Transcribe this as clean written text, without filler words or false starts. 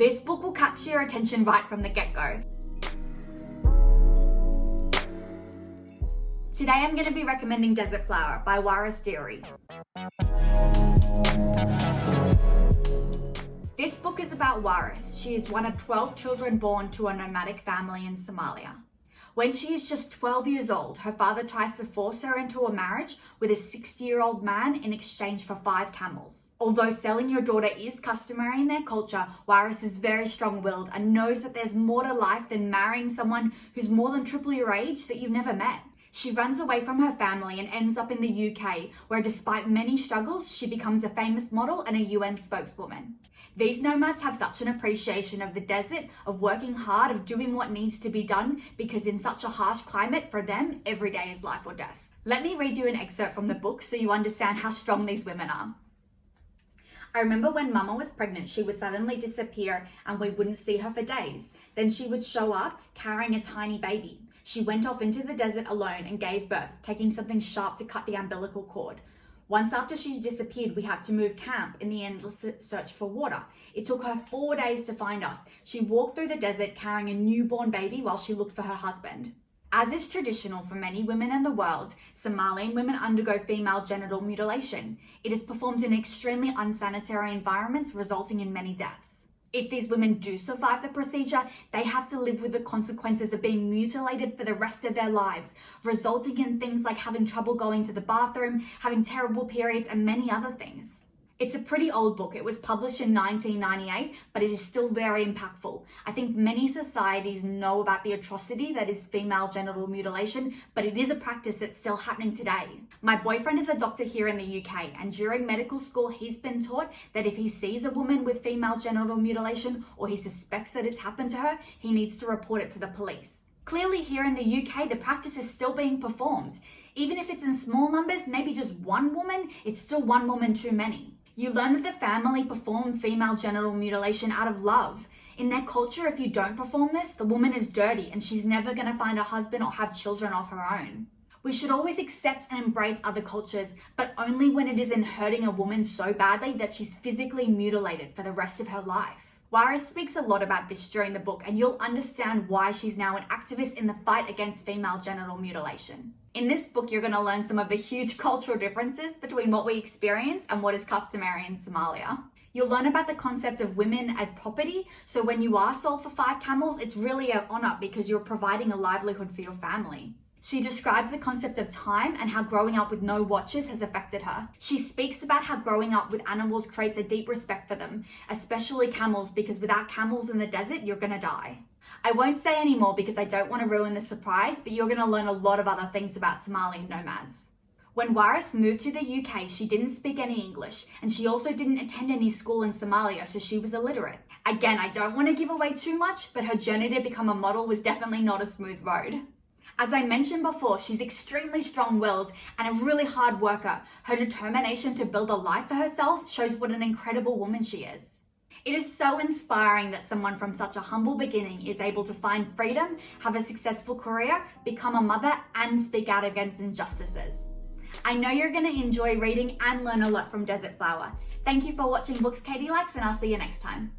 This book will capture your attention right from the get-go. Today I'm going to be recommending Desert Flower by Waris Dirie. This book is about Waris. She is one of 12 children born to a nomadic family in Somalia. When she is just 12 years old, her father tries to force her into a marriage with a 60-year-old man in exchange for 5 camels. Although selling your daughter is customary in their culture, Waris is very strong-willed and knows that there's more to life than marrying someone who's more than triple your age that you've never met. She runs away from her family and ends up in the UK, where despite many struggles, she becomes a famous model and a UN spokeswoman. These nomads have such an appreciation of the desert, of working hard, of doing what needs to be done, because in such a harsh climate, for them, every day is life or death. Let me read you an excerpt from the book so you understand how strong these women are. I remember when Mama was pregnant, she would suddenly disappear and we wouldn't see her for days. Then she would show up carrying a tiny baby. She went off into the desert alone and gave birth, taking something sharp to cut the umbilical cord. Once after she disappeared, we had to move camp in the endless search for water. It took her 4 days to find us. She walked through the desert carrying a newborn baby while she looked for her husband. As is traditional for many women in the world, Somalian women undergo female genital mutilation. It is performed in extremely unsanitary environments, resulting in many deaths. If these women do survive the procedure, they have to live with the consequences of being mutilated for the rest of their lives, resulting in things like having trouble going to the bathroom, having terrible periods, and many other things. It's a pretty old book. It was published in 1998, but it is still very impactful. I think many societies know about the atrocity that is female genital mutilation, but it is a practice that's still happening today. My boyfriend is a doctor here in the UK, and during medical school, he's been taught that if he sees a woman with female genital mutilation or he suspects that it's happened to her, he needs to report it to the police. Clearly here in the UK, the practice is still being performed. Even if it's in small numbers, maybe just one woman, it's still one woman too many. You learn that the family perform female genital mutilation out of love. In their culture, if you don't perform this, the woman is dirty and she's never going to find a husband or have children of her own. We should always accept and embrace other cultures, but only when it isn't hurting a woman so badly that she's physically mutilated for the rest of her life. Waris speaks a lot about this during the book, and you'll understand why she's now an activist in the fight against female genital mutilation. In this book, you're going to learn some of the huge cultural differences between what we experience and what is customary in Somalia. You'll learn about the concept of women as property, so when you are sold for 5 camels, it's really an honor because you're providing a livelihood for your family. She describes the concept of time and how growing up with no watches has affected her. She speaks about how growing up with animals creates a deep respect for them, especially camels, because without camels in the desert, you're gonna die. I won't say any more because I don't want to ruin the surprise, but you're gonna learn a lot of other things about Somali nomads. When Waris moved to the UK, she didn't speak any English, and she also didn't attend any school in Somalia, so she was illiterate. Again, I don't want to give away too much, but her journey to become a model was definitely not a smooth road. As I mentioned before, she's extremely strong-willed and a really hard worker. Her determination to build a life for herself shows what an incredible woman she is. It is so inspiring that someone from such a humble beginning is able to find freedom, have a successful career, become a mother, and speak out against injustices. I know you're going to enjoy reading and learn a lot from Desert Flower. Thank you for watching Books Katie Likes, and I'll see you next time.